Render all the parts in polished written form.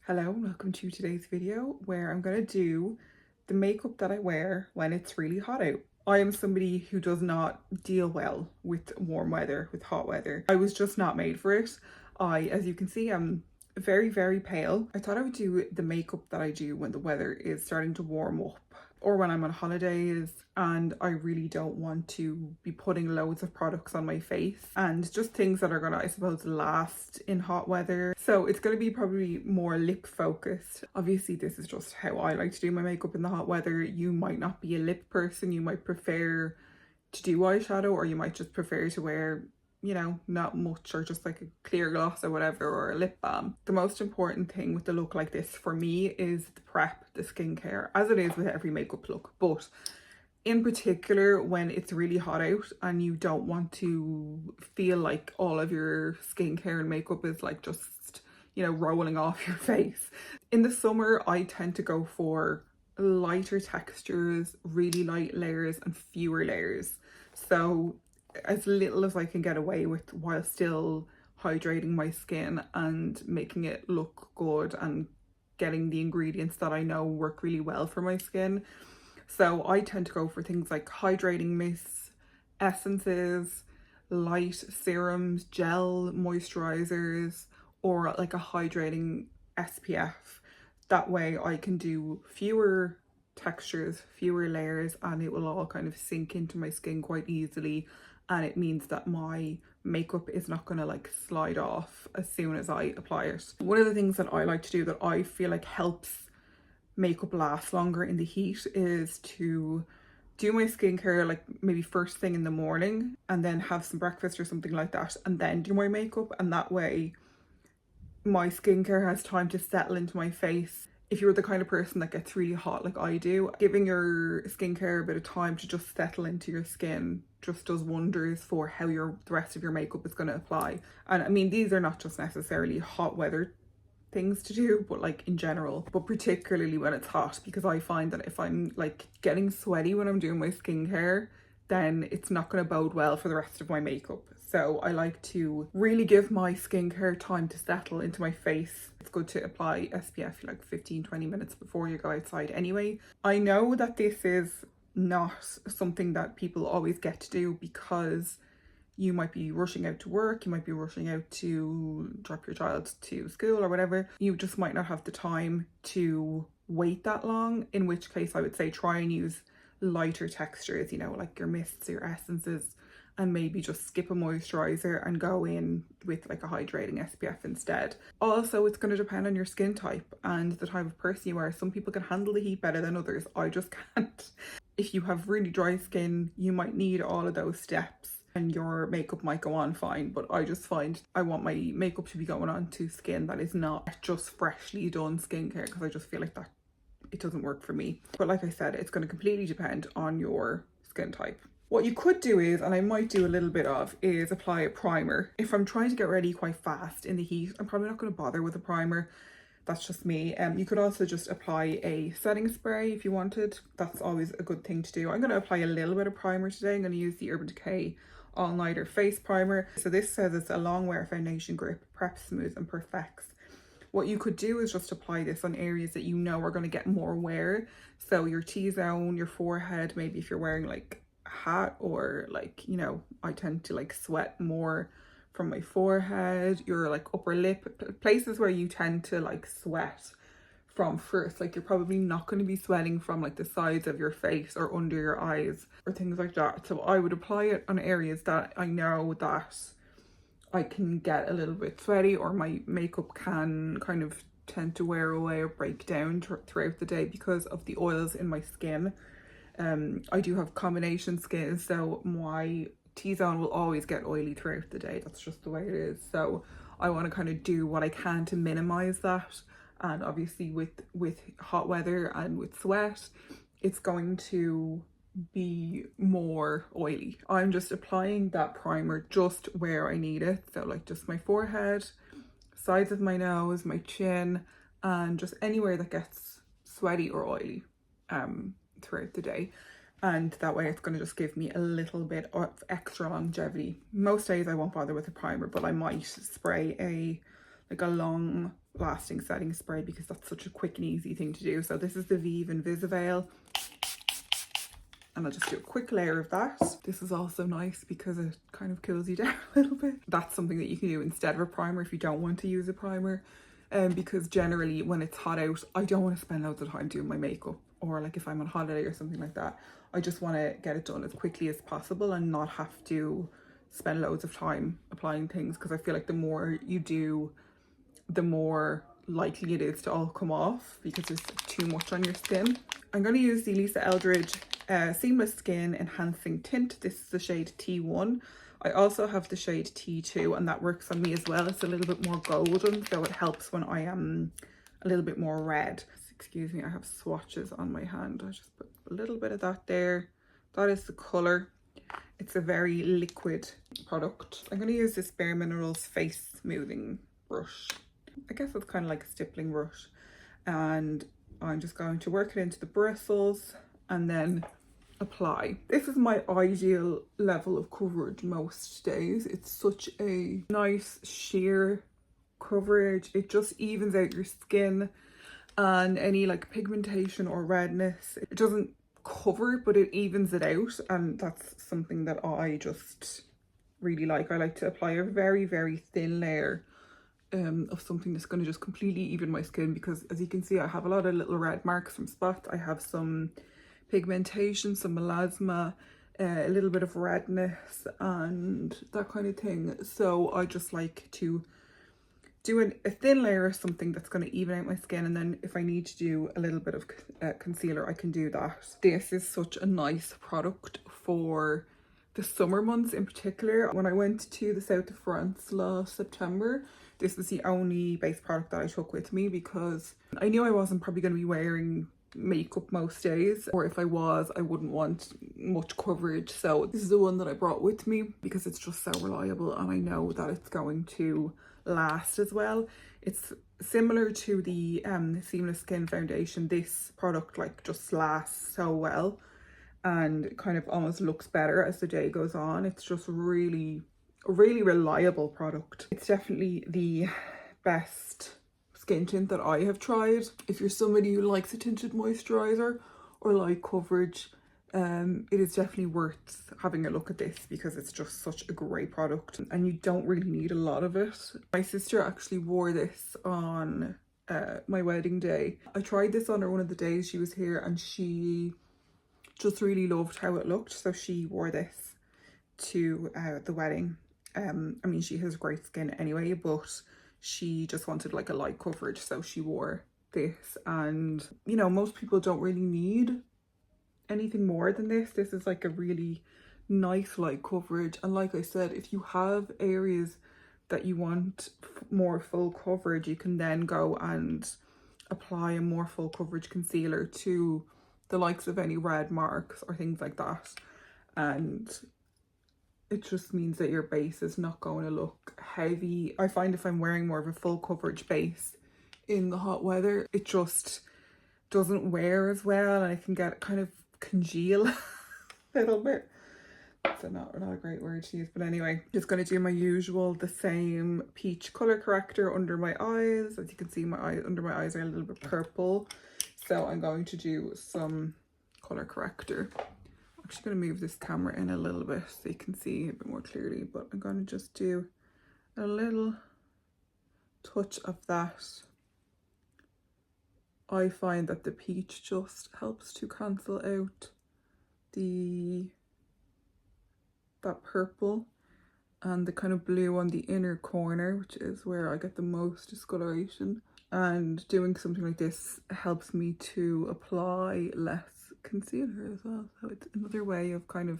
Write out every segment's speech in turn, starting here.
Hello and welcome to today's video where I'm going to do the makeup that I wear when it's really hot out. I am somebody who does not deal well with warm weather, with hot weather. I was just not made for it. As you can see, I'm very pale. I thought I would do the makeup that I do when the weather is starting to warm up or when I'm on holidays and I really don't want to be putting loads of products on my face, and just things that are gonna, I suppose, last in hot weather. So it's gonna be probably more lip focused. Obviously this is just how I like to do my makeup in the hot weather. You might not be a lip person, you might prefer to do eyeshadow, or you might just prefer to wear, you know, not much, or just like a clear gloss or whatever, or a lip balm. The most important thing with a look like this for me is the prep, the skincare, as it is with every makeup look, but in particular when it's really hot out and you don't want to feel like all of your skincare and makeup is like just, you know, rolling off your face. In the summer I tend to go for lighter textures, really light layers and fewer layers, so as little as I can get away with while still hydrating my skin and making it look good and getting the ingredients that I know work really well for my skin. So I tend to go for things like hydrating mists, essences, light serums, gel moisturizers, or like a hydrating SPF. That way I can do fewer textures, fewer layers, and it will all kind of sink into my skin quite easily, and it means that my makeup is not going to like slide off as soon as I apply it. One of the things that I like to do that I feel like helps makeup last longer in the heat is to do my skincare like maybe first thing in the morning and then have some breakfast or something like that and then do my makeup, and that way my skincare has time to settle into my face. If you're the kind of person that gets really hot like I do, giving your skincare a bit of time to just settle into your skin just does wonders for how the rest of your makeup is going to apply. And I mean, these are not just necessarily hot weather things to do, but like in general, but particularly when it's hot, because I find that if I'm like getting sweaty when I'm doing my skincare, then it's not going to bode well for the rest of my makeup. So I like to really give my skincare time to settle into my face. It's good to apply SPF like 15-20 minutes before you go outside anyway. I know that this is not something that people always get to do because you might be rushing out to work, you might be rushing out to drop your child to school or whatever. You just might not have the time to wait that long, in which case I would say try and use lighter textures, you know, like your mists, your essences, and maybe just skip a moisturizer and go in with like a hydrating SPF instead. Also, it's going to depend on your skin type and the type of person you are. Some people can handle the heat better than others. I just can't. If you have really dry skin, you might need all of those steps and your makeup might go on fine, but I just find I want my makeup to be going on to skin that is not just freshly done skincare, because I just feel like that it doesn't work for me. But like I said, it's going to completely depend on your skin type. What you could do is, and I might do a little bit of, is apply a primer. If I'm trying to get ready quite fast in the heat, I'm probably not going to bother with a primer. That's just me. You could also just apply a setting spray if you wanted. That's always a good thing to do. I'm going to apply a little bit of primer today. I'm going to use the Urban Decay All Nighter Face Primer. So this says it's a long wear foundation grip, preps, smooths and perfects. What you could do is just apply this on areas that you know are going to get more wear. So your T-zone, your forehead, maybe if you're wearing like a hat, or like, you know, I tend to like sweat more from my forehead, your like upper lip, places where you tend to like sweat from first. Like you're probably not going to be sweating from like the sides of your face or under your eyes or things like that. So I would apply it on areas that I know that I can get a little bit sweaty, or my makeup can kind of tend to wear away or break down throughout the day because of the oils in my skin. I do have combination skin, so my T-zone will always get oily throughout the day. That's just the way it is. So I want to kind of do what I can to minimize that. And obviously with hot weather and with sweat, it's going to be more oily. I'm just applying that primer just where I need it. So like just my forehead, sides of my nose, my chin, and just anywhere that gets sweaty or oily throughout the day. And that way it's going to just give me a little bit of extra longevity. Most days I won't bother with a primer, but I might spray a long lasting setting spray because that's such a quick and easy thing to do. So this is the Vive Invisiveil, and I'll just do a quick layer of that. This is also nice because it kind of cools you down a little bit. That's something that you can do instead of a primer if you don't want to use a primer. Because generally when it's hot out, I don't want to spend loads of time doing my makeup, or like if I'm on holiday or something like that. I just want to get it done as quickly as possible and not have to spend loads of time applying things, because I feel like the more you do, the more likely it is to all come off because there's too much on your skin. I'm going to use the Lisa Eldridge Seamless Skin Enhancing Tint. This is the shade T1. I also have the shade T2 and that works on me as well. It's a little bit more golden, so it helps when I am a little bit more red. Excuse me, I have swatches on my hand. I just put a little bit of that there. That is the colour. It's a very liquid product. I'm going to use this Bare Minerals Face Smoothing Brush. I guess it's kind of like a stippling brush. And I'm just going to work it into the bristles and then apply. This is my ideal level of coverage most days. It's such a nice sheer coverage. It just evens out your skin and any like pigmentation or redness. It doesn't cover, but it evens it out, and that's something that I just really like. I like to apply a very, very thin layer of something that's going to just completely even my skin, because as you can see, I have a lot of little red marks from spots. I have some pigmentation, some melasma, a little bit of redness and that kind of thing. So I just like to do a thin layer of something that's going to even out my skin, and then if I need to do a little bit of concealer, I can do that. This is such a nice product for the summer months in particular. When I went to the south of France last September, this was the only base product that I took with me because I knew I wasn't probably going to be wearing makeup most days, or if I was, I wouldn't want much coverage. So this is the one that I brought with me because it's just so reliable and I know that it's going to last as well. It's similar to the Seamless Skin Foundation. This product like just lasts so well and kind of almost looks better as the day goes on. It's just really a really reliable product. It's definitely the best skin tint that I have tried. If you're somebody who likes a tinted moisturizer or like coverage, it is definitely worth having a look at this because it's just such a great product and you don't really need a lot of it. My sister actually wore this on my wedding day. I tried this on her one of the days she was here and she just really loved how it looked, so she wore this to the wedding. I mean, she has great skin anyway, but she just wanted like a light coverage, so she wore this. And you know, most people don't really need anything more than this. This is like a really nice light coverage, and like I said, if you have areas that you want more full coverage, you can then go and apply a more full coverage concealer to the likes of any red marks or things like that, and it just means that your base is not going to look heavy. I find if I'm wearing more of a full coverage base in the hot weather, it just doesn't wear as well and I can get kind of congeal a little bit. That's not a great word to use, but anyway, just going to do my usual, the same peach colour corrector under my eyes. As you can see, my eyes under my eyes are a little bit purple, so I'm going to do some colour corrector. I'm actually going to move this camera in a little bit so you can see a bit more clearly, but I'm going to just do a little touch of that. I find that the peach just helps to cancel out that purple and the kind of blue on the inner corner, which is where I get the most discoloration. And doing something like this helps me to apply less concealer as well, so it's another way of kind of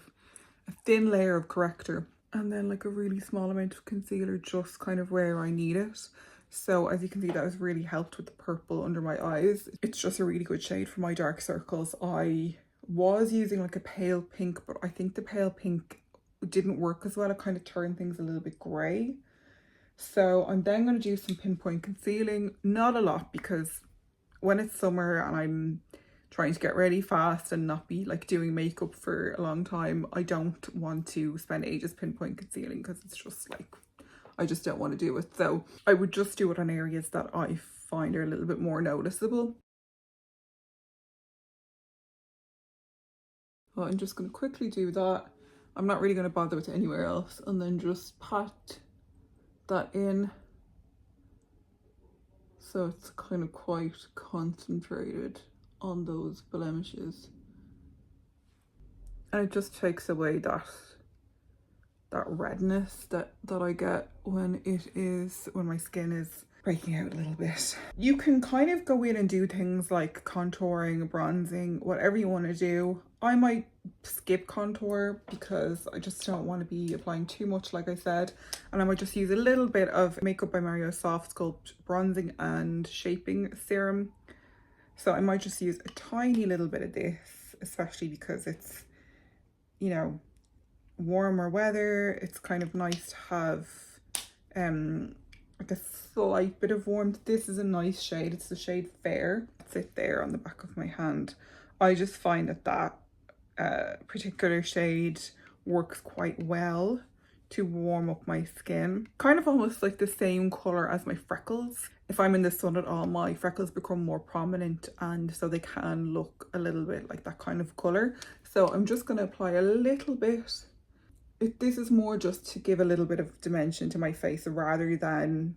a thin layer of corrector and then like a really small amount of concealer just kind of where I need it. So as you can see, that has really helped with the purple under my eyes. It's just a really good shade for my dark circles. I was using like a pale pink, but I think the pale pink didn't work as well. It kind of turned things a little bit grey. So I'm then going to do some pinpoint concealing, not a lot, because when it's summer and I'm trying to get ready fast and not be like doing makeup for a long time, I don't want to spend ages pinpoint concealing because it's just like, I just don't want to do it. So I would just do it on areas that I find are a little bit more noticeable. Well, I'm just going to quickly do that. I'm not really going to bother with anywhere else, and then just pat that in so it's kind of quite concentrated on those blemishes, and it just takes away that redness that I get when my skin is breaking out a little bit. You can kind of go in and do things like contouring, bronzing, whatever you want to do. I might skip contour because I just don't want to be applying too much, like I said, and I might just use a little bit of Makeup by Mario Softsculpt bronzing and shaping serum. So I might just use a tiny little bit of this, especially because it's, you know, warmer weather. It's kind of nice to have like a slight bit of warmth. This is a nice shade. It's the shade Fair. It's it there on the back of my hand. I just find that particular shade works quite well to warm up my skin. Kind of almost like the same color as my freckles. If I'm in the sun at all, my freckles become more prominent, and so they can look a little bit like that kind of color. So I'm just going to apply a little bit. This is more just to give a little bit of dimension to my face rather than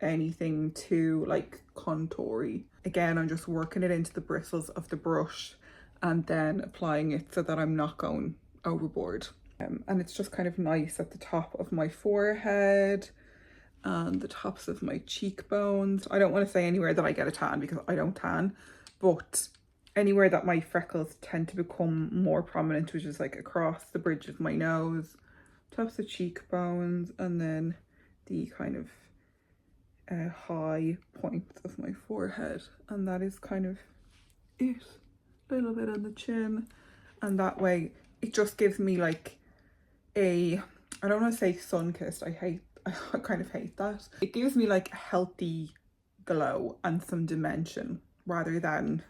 anything too like contoury. Again, I'm just working it into the bristles of the brush and then applying it so that I'm not going overboard. And it's just kind of nice at the top of my forehead and the tops of my cheekbones. I don't want to say anywhere that I get a tan because I don't tan, but anywhere that my freckles tend to become more prominent, which is like across the bridge of my nose, tops of cheekbones, and then the kind of high points of my forehead. And that is kind of it. A little bit on the chin, and that way it just gives me like a, I don't want to say sun-kissed, I kind of hate that. It gives me like a healthy glow and some dimension rather than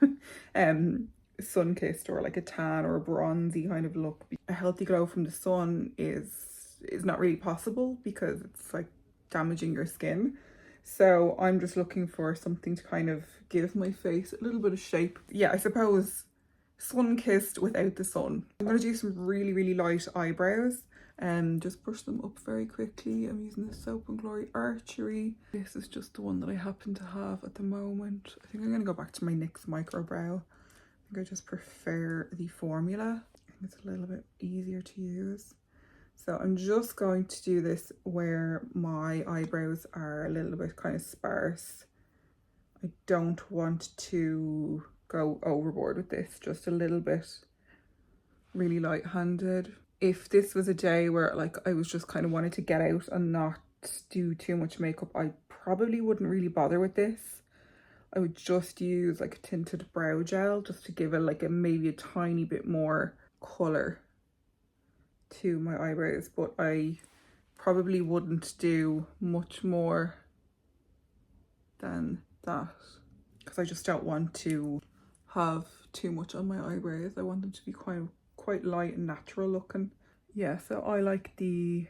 sun-kissed or like a tan or a bronzy kind of look. A healthy glow from the sun is not really possible because it's like damaging your skin. So I'm just looking for something to kind of give my face a little bit of shape. Yeah, I suppose sun-kissed without the sun. I'm going to do some really light eyebrows and just brush them up very quickly. I'm using the Soap and Glory Archery. This is just the one that I happen to have at the moment. I think I'm going to go back to my NYX Micro Brow. I think I just prefer the formula. I think it's a little bit easier to use. So I'm just going to do this where my eyebrows are a little bit kind of sparse. I don't want to go overboard with this, just a little bit, really light-handed. If this was a day where like I was just kind of wanted to get out and not do too much makeup, I probably wouldn't really bother with this. I would just use like a tinted brow gel just to give it like maybe a tiny bit more color to my eyebrows, but I probably wouldn't do much more than that because I just don't want to have too much on my eyebrows. I want them to be quite light and natural looking. Yeah, so I like the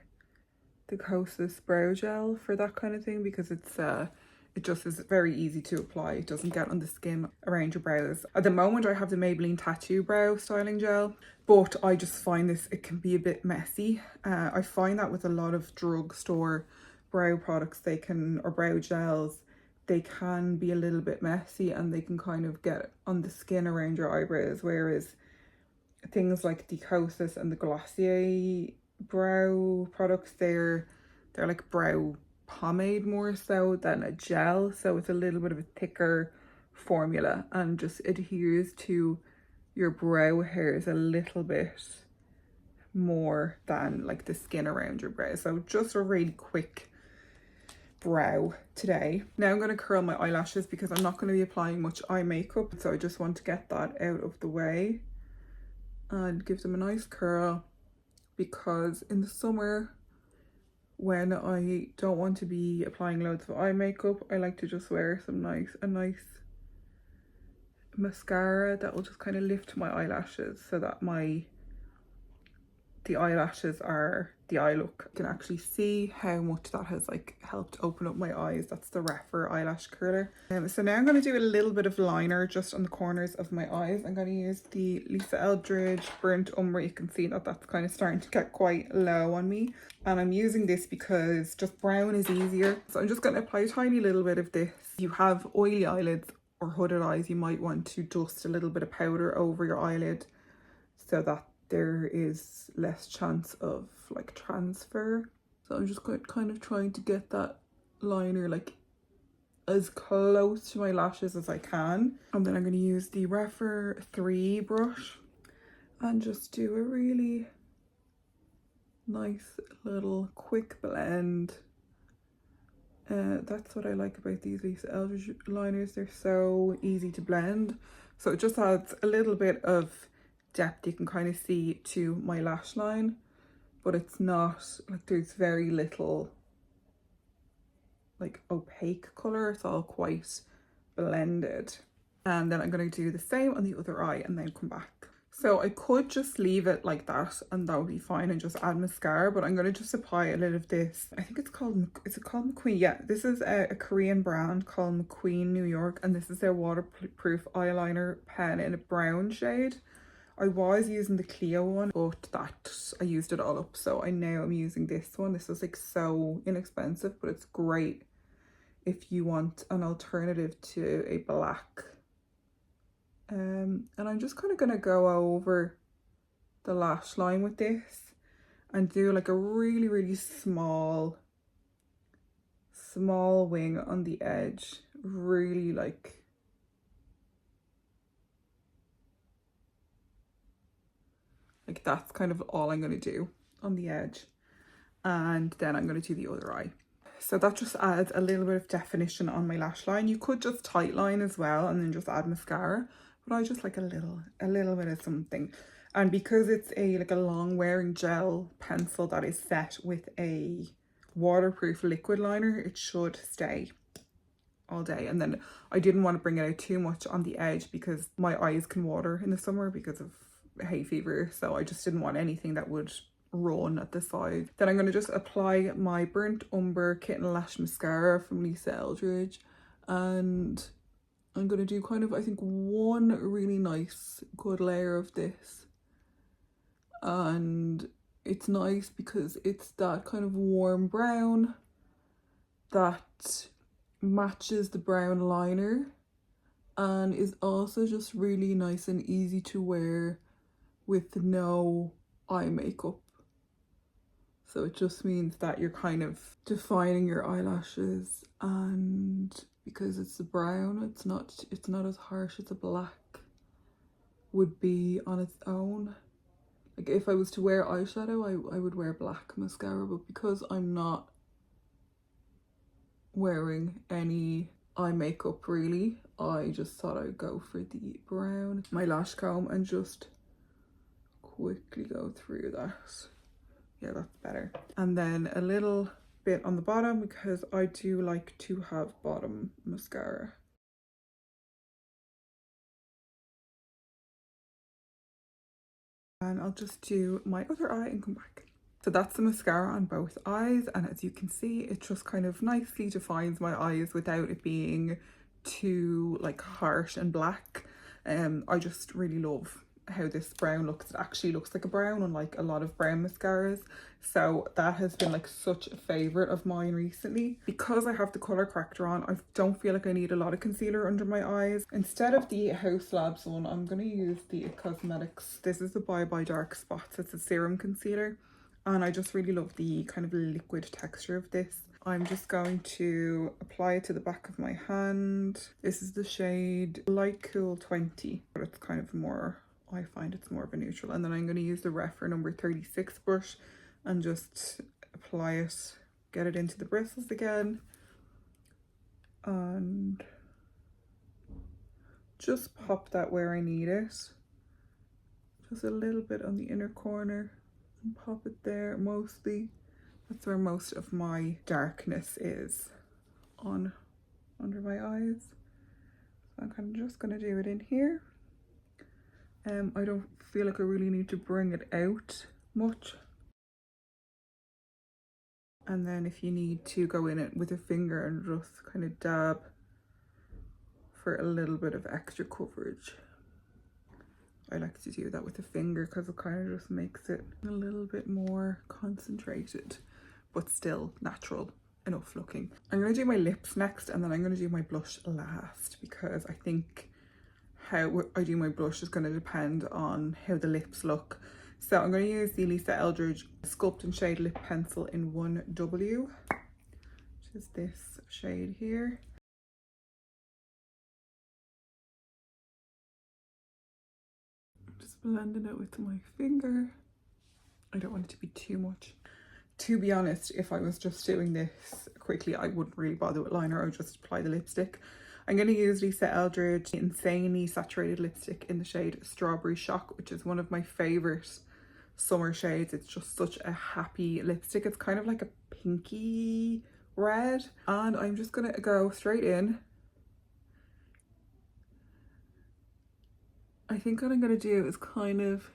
Kosas brow gel for that kind of thing because it's it just is very easy to apply. It doesn't get on the skin around your brows. At the moment I have the Maybelline Tattoo Brow Styling Gel, but I just find it can be a bit messy. I find that with a lot of drugstore brow products, or brow gels, they can be a little bit messy and they can kind of get on the skin around your eyebrows, whereas things like the Kosas and the Glossier brow products, they're like brow pomade more so than a gel, so it's a little bit of a thicker formula and just adheres to your brow hairs a little bit more than like the skin around your brow. So just a really quick brow today. Now I'm going to curl my eyelashes because I'm not going to be applying much eye makeup, so I just want to get that out of the way and give them a nice curl, because in the summer when I don't want to be applying loads of eye makeup, I like to just wear a nice mascara that will just kind of lift my eyelashes so that my the eyelashes are the eye look. You can actually see how much that has like helped open up my eyes. That's the Refer eyelash curler. So now I'm going to do a little bit of liner just on the corners of my eyes. I'm going to use the Eldridge Burnt Umber. You can see that that's kind of starting to get quite low on me. And I'm using this because just brown is easier. So I'm just going to apply a tiny little bit of this. If you have oily eyelids or hooded eyes, you might want to dust a little bit of powder over your eyelid so that there is less chance of like transfer. So I'm just kind of trying to get that liner like as close to my lashes as I can. And then I'm going to use the Refer 3 brush and just do a really nice little quick blend. That's what I like about these Eldridge liners. They're so easy to blend. So it just adds a little bit of depth, you can kind of see, to my lash line, but it's not like there's very little like opaque color. It's all quite blended. And then I'm going to do the same on the other eye and then come back. So I could just leave it like that and that would be fine and just add mascara, but I'm going to just apply a little of this. I think it's called, is it called MQNY? Yeah, this is a Korean brand called MQNY New York, and this is their waterproof eyeliner pen in a brown shade. I was using the Clio one, but that I used it all up, so I now am using this one. This is like so inexpensive, but it's great if you want an alternative to a black. And I'm just kind of gonna go over the lash line with this and do like a really small wing on the edge, really like that's kind of all I'm going to do on the edge, and then I'm going to do the other eye. So that just adds a little bit of definition on my lash line. You could just tightline as well and then just add mascara, but I just like a little bit of something. And because it's like a long wearing gel pencil that is set with a waterproof liquid liner, it should stay all day. And then I didn't want to bring it out too much on the edge because my eyes can water in the summer because of hay fever, so I just didn't want anything that would run at the side. Then I'm going to just apply my Burnt Umber Kitten Lash Mascara from Eldridge, and I'm going to do kind of, I think, one really nice good layer of this. And it's nice because it's that kind of warm brown that matches the brown liner and is also just really nice and easy to wear with no eye makeup. So it just means that you're kind of defining your eyelashes, and because it's a brown, it's not as harsh as a black would be on its own. Like if I was to wear eyeshadow, I would wear black mascara, but because I'm not wearing any eye makeup really, I just thought I'd go for the brown. My lash comb and just quickly go through that. Yeah, that's better. And then a little bit on the bottom because I do like to have bottom mascara. And I'll just do my other eye and come back. So that's the mascara on both eyes, and as you can see, it just kind of nicely defines my eyes without it being too like harsh and black. I just really love how this brown looks. It actually looks like a brown, unlike a lot of brown mascaras, so that has been like such a favorite of mine recently. Because I have the color corrector on, I don't feel like I need a lot of concealer under my eyes. Instead of the House Labs one, I'm going to use the Cosmetics. This is the Bye Bye Dark Spots. It's a serum concealer, and I just really love the kind of liquid texture of this. I'm just going to apply it to the back of my hand. This is the shade Light Cool 20, but it's kind of more, I find it's more of a neutral. And then I'm going to use the Refer number 36 brush and just apply it, get it into the bristles again, and just pop that where I need it. Just a little bit on the inner corner and pop it there mostly. That's where most of my darkness is, on under my eyes. So I'm kind of just going to do it in here. I don't feel like I really need to bring it out much. And then if you need to go in it with a finger and just kind of dab for a little bit of extra coverage. I like to do that with a finger because it kind of just makes it a little bit more concentrated, but still natural enough looking. I'm going to do my lips next, and then I'm going to do my blush last, because I think how I do my blush is going to depend on how the lips look. So I'm going to use the Eldridge Sculpt and Shade Lip Pencil in 1W, which is this shade here. Just blending it with my finger. I don't want it to be too much. To be honest, if I was just doing this quickly, I wouldn't really bother with liner. I would just apply the lipstick. I'm going to use Eldridge Insanely Saturated Lipstick in the shade Strawberry Shock, which is one of my favourite summer shades. It's just such a happy lipstick. It's kind of like a pinky red. And I'm just going to go straight in. I think what I'm going to do is kind of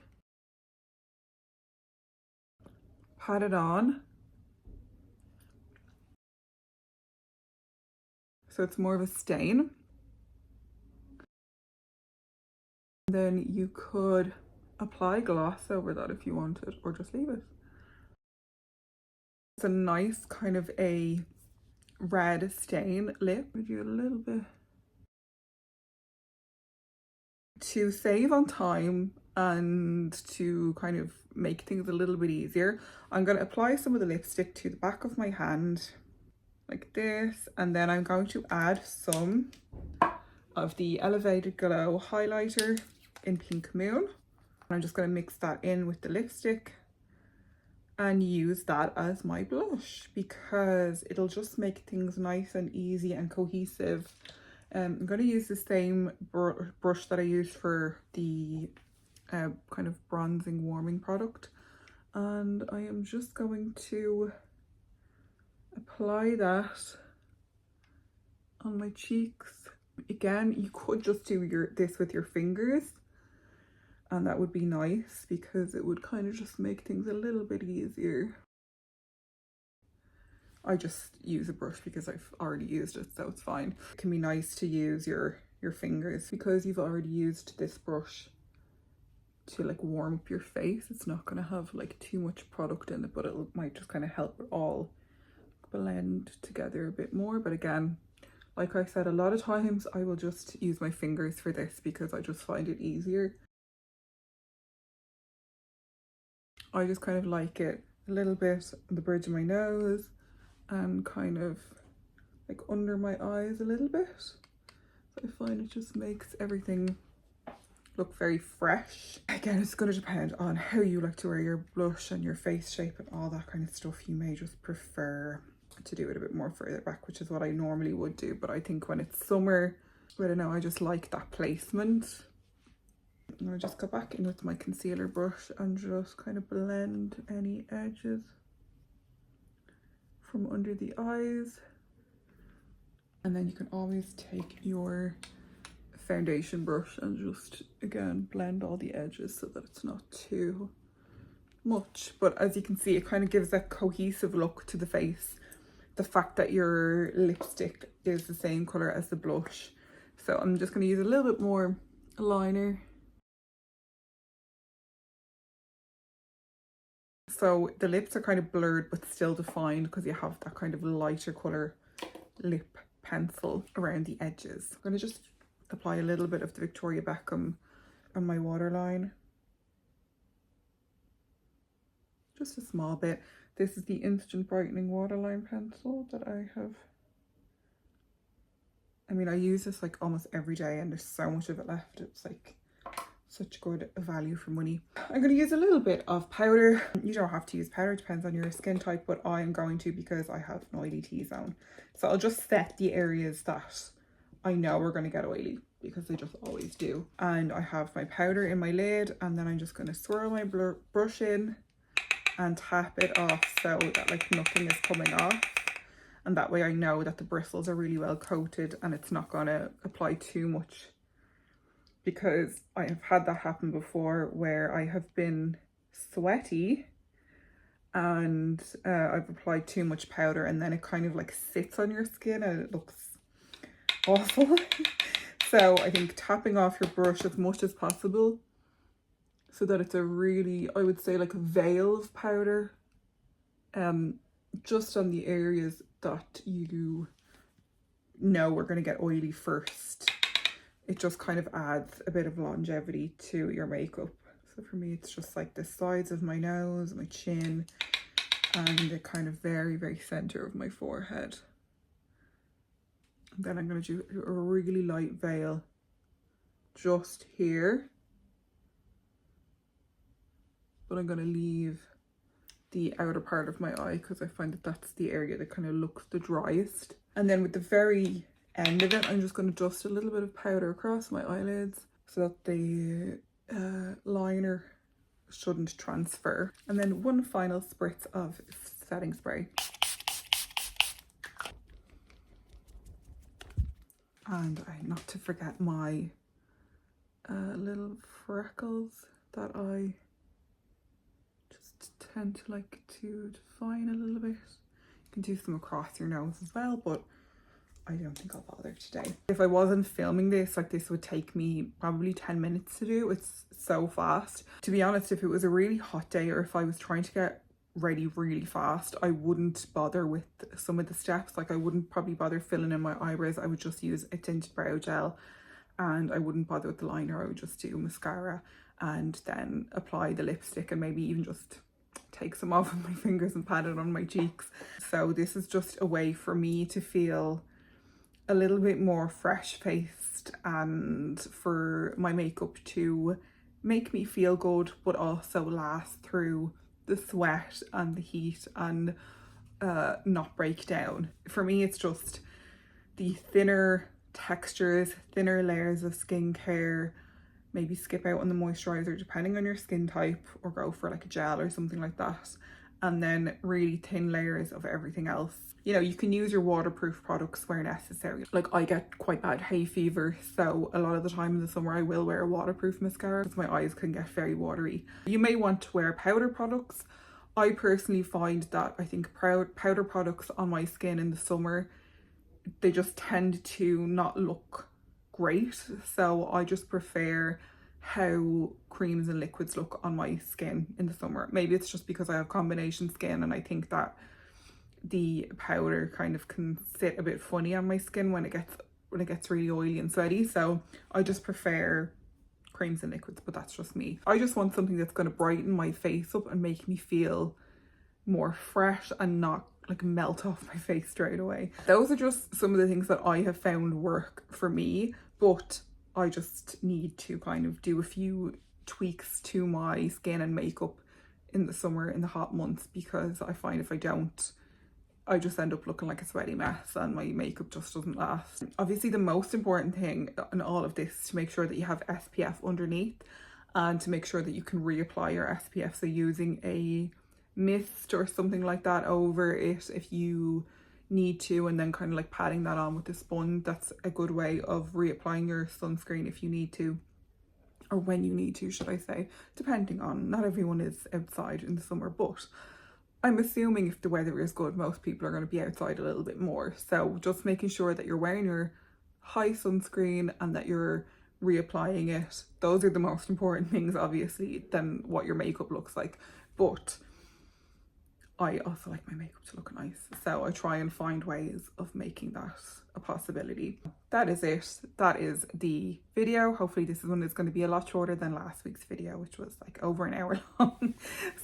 pat it on. So it's more of a stain. Then you could apply gloss over that if you wanted, or just leave it. It's a nice kind of a red stain lip. I'm gonna do a little bit to save on time and to kind of make things a little bit easier. I'm going to apply some of the lipstick to the back of my hand like this, and then I'm going to add some of the Elevated Glow highlighter in Pink Moon. I'm just going to mix that in with the lipstick and use that as my blush, because it'll just make things nice and easy and cohesive. I'm going to use the same brush that I used for the kind of bronzing warming product, and I am just going to apply that on my cheeks. Again, you could just do this with your fingers, and that would be nice because it would kind of just make things a little bit easier. I just use a brush because I've already used it, so it's fine. It can be nice to use your fingers because you've already used this brush to like warm up your face. It's not going to have like too much product in it, but it might just kind of help it all blend together a bit more. But again, like I said, a lot of times I will just use my fingers for this because I just find it easier. I just kind of like it a little bit on the bridge of my nose and kind of like under my eyes a little bit. So I find it just makes everything look very fresh. Again, it's going to depend on how you like to wear your blush and your face shape and all that kind of stuff. You may just prefer to do it a bit more further back, which is what I normally would do. But I think when it's summer, I don't know, I just like that placement. I'm going to just go back in with my concealer brush and just kind of blend any edges from under the eyes. And then you can always take your foundation brush and just again blend all the edges so that it's not too much. But as you can see, it kind of gives that cohesive look to the face, the fact that your lipstick is the same color as the blush. So I'm just going to use a little bit more liner. So the lips are kind of blurred but still defined because you have that kind of lighter color lip pencil around the edges. I'm going to just apply a little bit of the Victoria Beckham on my waterline. Just a small bit. This is the Instant Brightening Waterline pencil that I have. I mean, I use this like almost every day and there's so much of it left. It's like such good value for money. I'm going to use a little bit of powder. You don't have to use powder, it depends on your skin type, but I am going to because I have an oily T-zone. So I'll just set the areas that I know are going to get oily because they just always do. And I have my powder in my lid, and then I'm just going to swirl my brush in and tap it off so that like nothing is coming off. And that way I know that the bristles are really well coated and it's not going to apply too much, because I have had that happen before where I have been sweaty and I've applied too much powder, and then it kind of like sits on your skin and it looks awful. So I think tapping off your brush as much as possible so that it's a really, I would say, like a veil of powder, just on the areas that you know are going to get oily first. It just kind of adds a bit of longevity to your makeup. So for me, it's just like the sides of my nose, my chin, and the kind of very, very center of my forehead. And then I'm going to do a really light veil just here. But I'm going to leave the outer part of my eye because I find that that's the area that kind of looks the driest. And then with the very end of it, I'm just going to dust a little bit of powder across my eyelids so that the liner shouldn't transfer. And then one final spritz of setting spray. And not to forget my little freckles that I just tend to like to define a little bit. You can do some across your nose as well, but I don't think I'll bother today. If I wasn't filming this, like this would take me probably 10 minutes to do. It's so fast. To be honest, if it was a really hot day or if I was trying to get ready really fast, I wouldn't bother with some of the steps. Like I wouldn't probably bother filling in my eyebrows. I would just use a tinted brow gel, and I wouldn't bother with the liner. I would just do mascara and then apply the lipstick and maybe even just take some off of my fingers and pat it on my cheeks. So this is just a way for me to feel a little bit more fresh faced and for my makeup to make me feel good but also last through the sweat and the heat and not break down. For me, it's just the thinner textures, thinner layers of skincare. Maybe skip out on the moisturizer depending on your skin type, or go for like a gel or something like that, and then really thin layers of everything else. You know, you can use your waterproof products where necessary. Like I get quite bad hay fever, so a lot of the time in the summer I will wear a waterproof mascara because my eyes can get very watery. You may want to wear powder products. I personally find that I think powder products on my skin in the summer, they just tend to not look great. So I just prefer how creams and liquids look on my skin in the summer. Maybe it's just because I have combination skin and I think that the powder kind of can sit a bit funny on my skin when it gets really oily and sweaty. So I just prefer creams and liquids, but that's just me. I just want something that's going to brighten my face up and make me feel more fresh and not like melt off my face straight away. Those are just some of the things that I have found work for me, but I just need to kind of do a few tweaks to my skin and makeup in the summer, in the hot months, because I find if I don't, I just end up looking like a sweaty mess and my makeup just doesn't last. Obviously the most important thing in all of this is to make sure that you have SPF underneath and to make sure that you can reapply your SPF. So using a mist or something like that over it if you need to, and then kind of like patting that on with a sponge. That's a good way of reapplying your sunscreen if you need to, or when you need to, should I say, depending on, not everyone is outside in the summer, but I'm assuming if the weather is good, most people are going to be outside a little bit more. So just making sure that you're wearing your high sunscreen and that you're reapplying it. Those are the most important things, obviously, than what your makeup looks like. But I also like my makeup to look nice, so I try and find ways of making that a possibility. That is it. That is the video. Hopefully this one is going to be a lot shorter than last week's video, which was like over an hour long.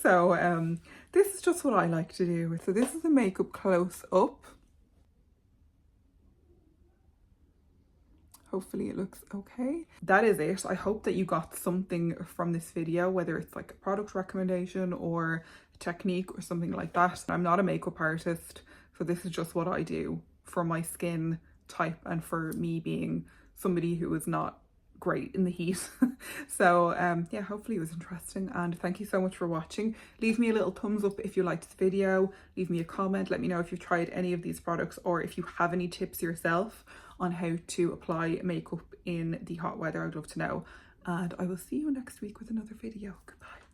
So this is just what I like to do. So this is the makeup close up. Hopefully it looks okay. That is it. I hope that you got something from this video, whether it's like a product recommendation or a technique or something like that. I'm not a makeup artist, so this is just what I do for my skin type and for me being somebody who is not great in the heat. So yeah, hopefully it was interesting, and thank you so much for watching. Leave me a little thumbs up if you liked this video. Leave me a comment. Let me know if you've tried any of these products or if you have any tips yourself on how to apply makeup in the hot weather. I'd love to know, and I will see you next week with another video. Goodbye.